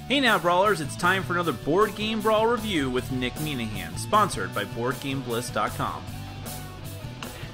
Hey now, Brawlers, it's time for another Board Game Brawl review with Nick Minahan, sponsored by BoardGameBliss.com.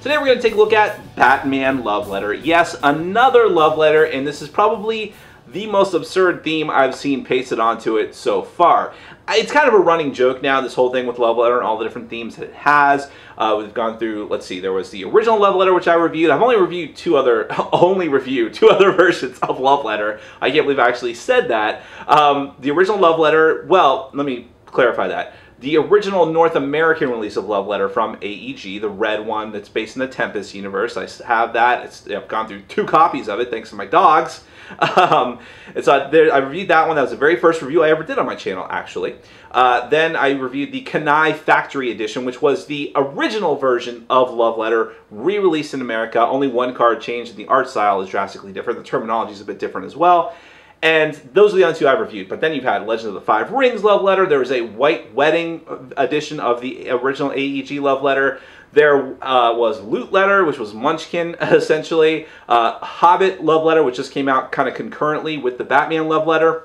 Today we're going to take a look at Batman Love Letter. Yes, another love letter, and this is probably the most absurd theme I've seen pasted onto it so far. It's kind of a running joke now, this whole thing with Love Letter and all the different themes that it has. We've gone through, let's see, there was the original Love Letter, which I reviewed. I've only reviewed two other versions of Love Letter. I can't believe I actually said that. The original Love Letter, well, let me clarify that. The original North American release of Love Letter from AEG, the red one that's based in the Tempest universe. I have that. I've gone through 2 copies of it thanks to my dogs. I reviewed that one. That was the very first review I ever did on my channel, actually. Then I reviewed the Kanai Factory Edition, which was the original version of Love Letter, re-released in America. Only one card changed, and the art style is drastically different. The terminology is a bit different as well. And those are the only 2 I've reviewed. But then you've had Legend of the Five Rings Love Letter. There was a White Wedding edition of the original AEG Love Letter. There was Loot Letter, which was Munchkin, essentially. Hobbit Love Letter, which just came out kind of concurrently with the Batman Love Letter.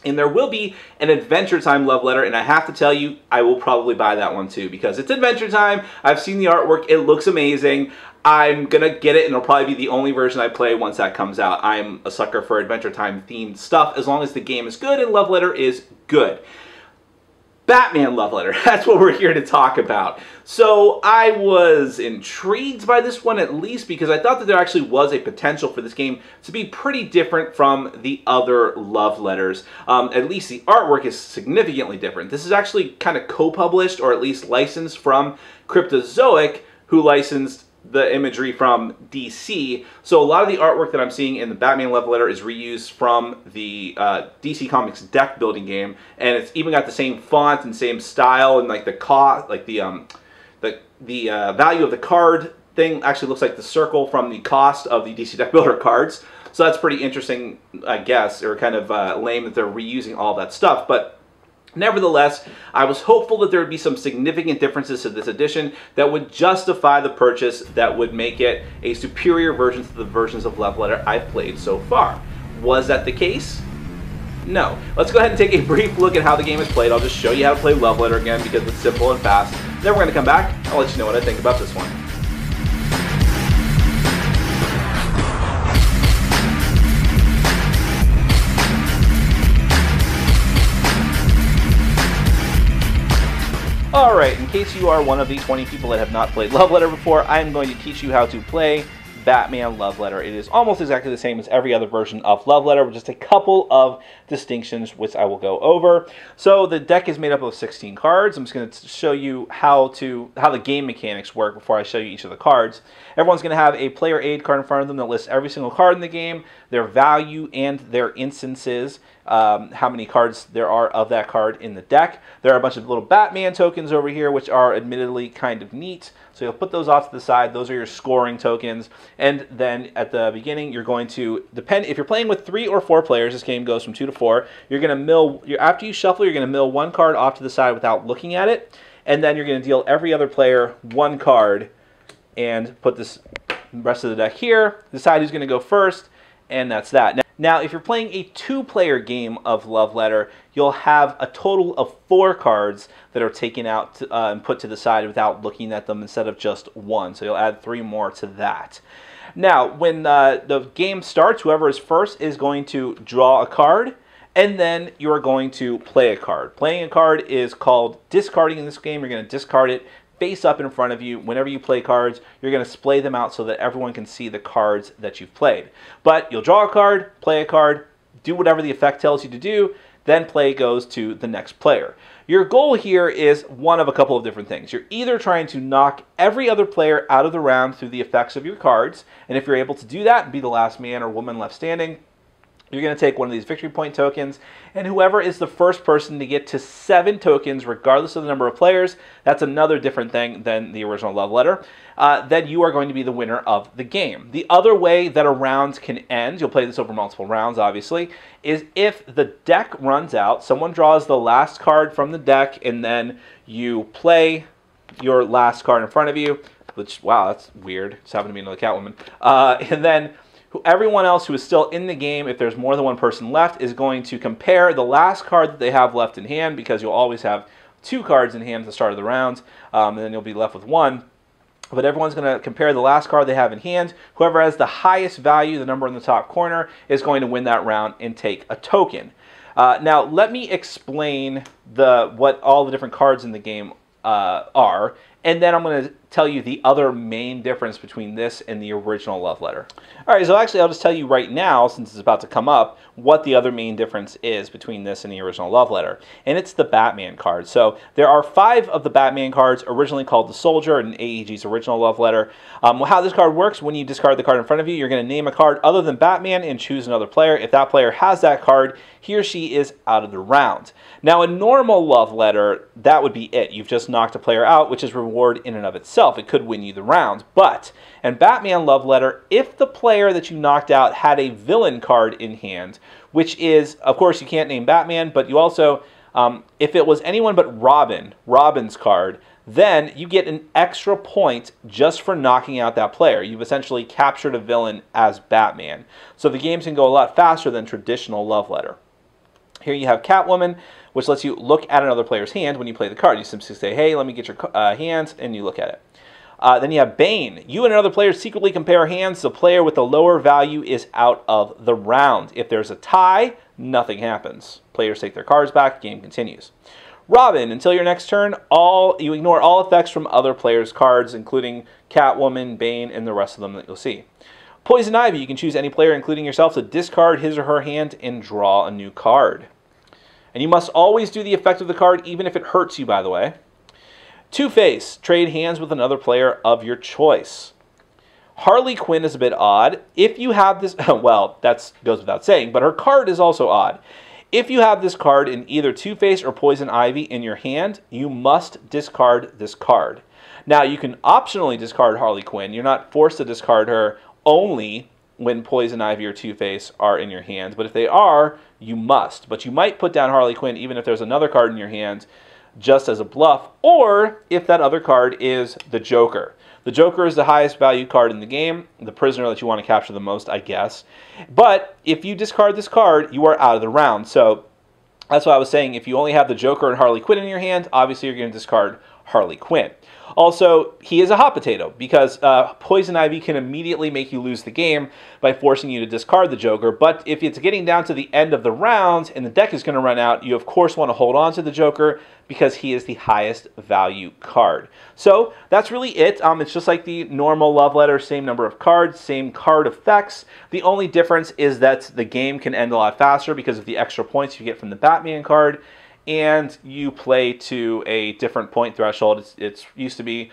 And there will be an Adventure Time Love Letter, and I have to tell you, I will probably buy that one too, because it's Adventure Time. I've seen the artwork. It looks amazing. I'm going to get it, and it'll probably be the only version I play once that comes out. I'm a sucker for Adventure Time themed stuff, as long as the game is good and Love Letter is good. Batman Love Letter, that's what we're here to talk about. So I was intrigued by this one, at least because I thought that there actually was a potential for this game to be pretty different from the other Love Letters. At least the artwork is significantly different. This is actually kind of co-published, or at least licensed from Cryptozoic, who licensed the imagery from DC. So a lot of the artwork that I'm seeing in the Batman Love Letter is reused from the DC Comics deck building game, and it's even got the same font and same style, and like the value of the card thing actually looks like the circle from the cost of the DC deck builder cards. So that's pretty interesting, I guess, or kind of lame that they're reusing all that stuff. But nevertheless, I was hopeful that there would be some significant differences to this edition that would justify the purchase, that would make it a superior version to the versions of Love Letter I've played so far. Was that the case? No. Let's go ahead and take a brief look at how the game is played. I'll just show you how to play Love Letter again because it's simple and fast. Then we're going to come back. I'll let you know what I think about this one. Alright, in case you are one of the 20 people that have not played Love Letter before, I'm going to teach you how to play Batman Love Letter. It is almost exactly the same as every other version of Love Letter, with just a couple of distinctions which I will go over. So the deck is made up of 16 cards. I'm just going to show you how the game mechanics work before I show you each of the cards. Everyone's going to have a player aid card in front of them that lists every single card in the game, their value and their instances, how many cards there are of that card in the deck. There are a bunch of little Batman tokens over here, which are admittedly kind of neat. So you'll put those off to the side. Those are your scoring tokens. And then at the beginning, you're going to, if you're playing with 3 or 4 players, this game goes from 2 to 4, you're going to mill, after you shuffle, you're going to mill 1 card off to the side without looking at it. And then you're going to deal every other player 1 card and put this rest of the deck here, decide who's going to go first, and that's that. Now, if you're playing a 2-player game of Love Letter, you'll have a total of 4 cards that are taken out and put to the side without looking at them instead of just 1. So you'll add 3 more to that. Now, when the game starts, whoever is first is going to draw a card, and then you're going to play a card. Playing a card is called discarding in this game. You're going to discard it face up in front of you. Whenever you play cards, you're going to splay them out so that everyone can see the cards that you've played. But you'll draw a card, play a card, do whatever the effect tells you to do, then play goes to the next player. Your goal here is one of a couple of different things. You're either trying to knock every other player out of the round through the effects of your cards, and if you're able to do that and be the last man or woman left standing, you're going to take one of these victory point tokens, and whoever is the first person to get to 7 tokens, regardless of the number of players, that's another different thing than the original Love Letter, then you are going to be the winner of the game. The other way that a round can end, you'll play this over multiple rounds obviously, is if the deck runs out, someone draws the last card from the deck, and then you play your last card in front of you, which, wow, that's weird. It's happened to be another Catwoman. And then Everyone else who is still in the game, if there's more than one person left, is going to compare the last card that they have left in hand, because you'll always have 2 cards in hand at the start of the round, and then you'll be left with 1. But everyone's going to compare the last card they have in hand. Whoever has the highest value, the number in the top corner, is going to win that round and take a token. Now, let me explain what all the different cards in the game are, and then I'm going to tell you the other main difference between this and the original Love Letter. All right, so actually I'll just tell you right now, since it's about to come up, what the other main difference is between this and the original Love Letter. And it's the Batman card. So there are 5 of the Batman cards, originally called the Soldier in AEG's original Love Letter. How this card works, when you discard the card in front of you, you're going to name a card other than Batman and choose another player. If that player has that card, he or she is out of the round. Now, a normal Love Letter, that would be it. You've just knocked a player out, which is reward in and of itself. It could win you the round. But in Batman Love Letter, if the player that you knocked out had a villain card in hand, which is, of course, you can't name Batman, but you also, if it was anyone but Robin's card, then you get an extra point just for knocking out that player. You've essentially captured a villain as Batman. So the games can go a lot faster than traditional Love Letter. Here you have Catwoman, which lets you look at another player's hand when you play the card. You simply say, hey, let me get your hands, and you look at it. Then you have Bane. You and another player secretly compare hands. The player with the lower value is out of the round. If there's a tie, nothing happens. Players take their cards back. Game continues. Robin. Until your next turn, you ignore all effects from other players' cards, including Catwoman, Bane, and the rest of them that you'll see. Poison Ivy. You can choose any player, including yourself, to discard his or her hand and draw a new card. And you must always do the effect of the card, even if it hurts you, by the way. Two-Face. Trade hands with another player of your choice. Harley Quinn is a bit odd. If you have this, well, that goes without saying, but her card is also odd. If you have this card in either Two-Face or Poison Ivy in your hand, you must discard this card. Now, you can optionally discard Harley Quinn. You're not forced to discard her only when Poison Ivy or Two-Face are in your hand. But if they are, you must. But you might put down Harley Quinn even if there's another card in your hand, just as a bluff, or if that other card is the Joker. The Joker is the highest value card in the game, the prisoner that you want to capture the most, I guess. But if you discard this card, you are out of the round. So that's why I was saying, if you only have the Joker and Harley Quinn in your hand, obviously you're going to discard Harley Quinn. Also, he is a hot potato, because Poison Ivy can immediately make you lose the game by forcing you to discard the Joker. But if it's getting down to the end of the round and the deck is going to run out, you of course want to hold on to the Joker because he is the highest value card. So that's really it. It's just like the normal Love Letter, same number of cards, same card effects. The only difference is that the game can end a lot faster because of the extra points you get from the Batman card, and you play to a different point threshold. It used to be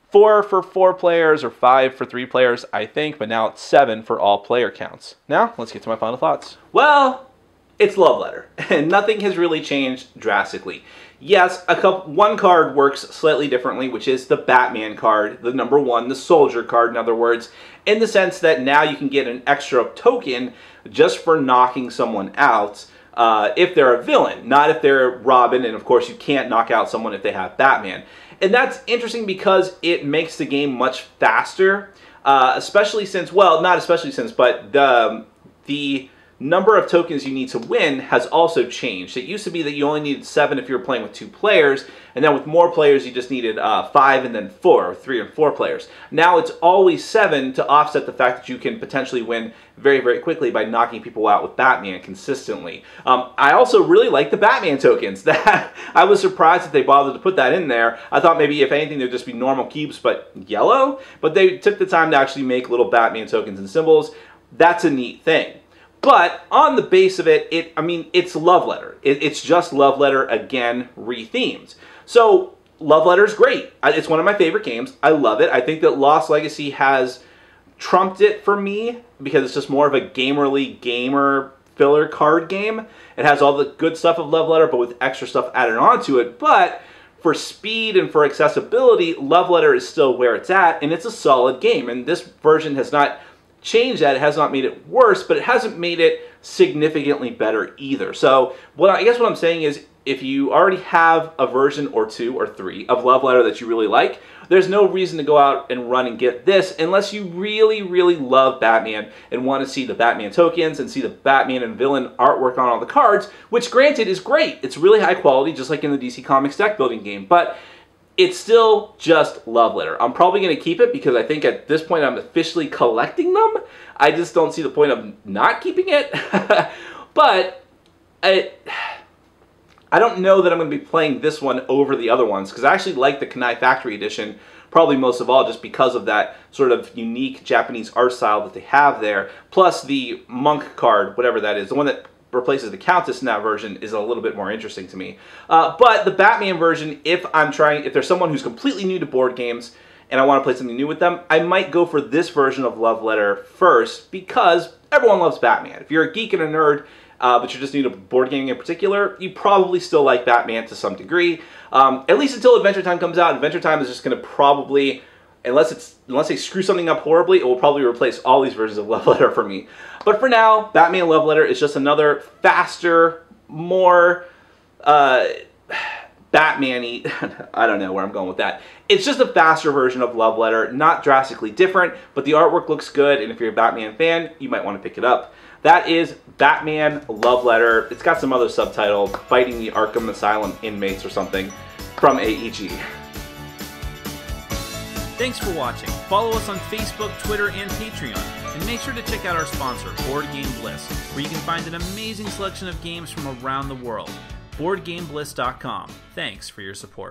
4 for 4 players or 5 for 3 players, I think, but now it's 7 for all player counts. Now, let's get to my final thoughts. Well, it's Love Letter, and nothing has really changed drastically. Yes, one card works slightly differently, which is the Batman card, the number 1, the Soldier card, in other words, in the sense that now you can get an extra token just for knocking someone out. If they're a villain, not if they're Robin, and of course you can't knock out someone if they have Batman. And that's interesting because it makes the game much faster, especially since, well, not especially since, but the number of tokens you need to win has also changed. It used to be that you only needed 7 if you were playing with 2 players, and then with more players you just needed 5 and then 4, or 3 and 4 players. Now it's always 7 to offset the fact that you can potentially win very, very quickly by knocking people out with Batman consistently. I also really like the Batman tokens. I was surprised that they bothered to put that in there. I thought maybe, if anything, they'd just be normal cubes, but yellow. But they took the time to actually make little Batman tokens and symbols. That's a neat thing. But on the base of it, it's Love Letter. It's just Love Letter, again, rethemed. So Love Letter is great. It's one of my favorite games. I love it. I think that Lost Legacy has trumped it for me because it's just more of a gamer filler card game. It has all the good stuff of Love Letter, but with extra stuff added onto it. But for speed and for accessibility, Love Letter is still where it's at, and it's a solid game. And this version has not changed that. It has not made it worse, but it hasn't made it significantly better either. So I guess what I'm saying is, if you already have a version or 2 or 3 of Love Letter that you really like, there's no reason to go out and run and get this unless you really, really love Batman and want to see the Batman tokens and see the Batman and villain artwork on all the cards, which granted is great. It's really high quality, just like in the DC Comics deck building game, but it's still just Love Letter. I'm probably going to keep it because I think at this point I'm officially collecting them. I just don't see the point of not keeping it. But I don't know that I'm going to be playing this one over the other ones because I actually like the Kanai Factory Edition probably most of all just because of that sort of unique Japanese art style that they have there. Plus the Monk card, whatever that is, the one that replaces the Countess in that version is a little bit more interesting to me. But the Batman version, if there's someone who's completely new to board games and I want to play something new with them, I might go for this version of Love Letter first because everyone loves Batman. If you're a geek and a nerd, but you're just new to board gaming in particular, you probably still like Batman to some degree. At least until Adventure Time comes out. Adventure Time is just going to probably, unless they screw something up horribly, it will probably replace all these versions of Love Letter for me. But for now, Batman Love Letter is just another faster, more Batman-y, I don't know where I'm going with that. It's just a faster version of Love Letter, not drastically different, but the artwork looks good, and if you're a Batman fan, you might want to pick it up. That is Batman Love Letter. It's got some other subtitle, Fighting the Arkham Asylum Inmates or something, from AEG. Thanks for watching. Follow us on Facebook, Twitter, and Patreon. And make sure to check out our sponsor, Board Game Bliss, where you can find an amazing selection of games from around the world. BoardGameBliss.com. Thanks for your support.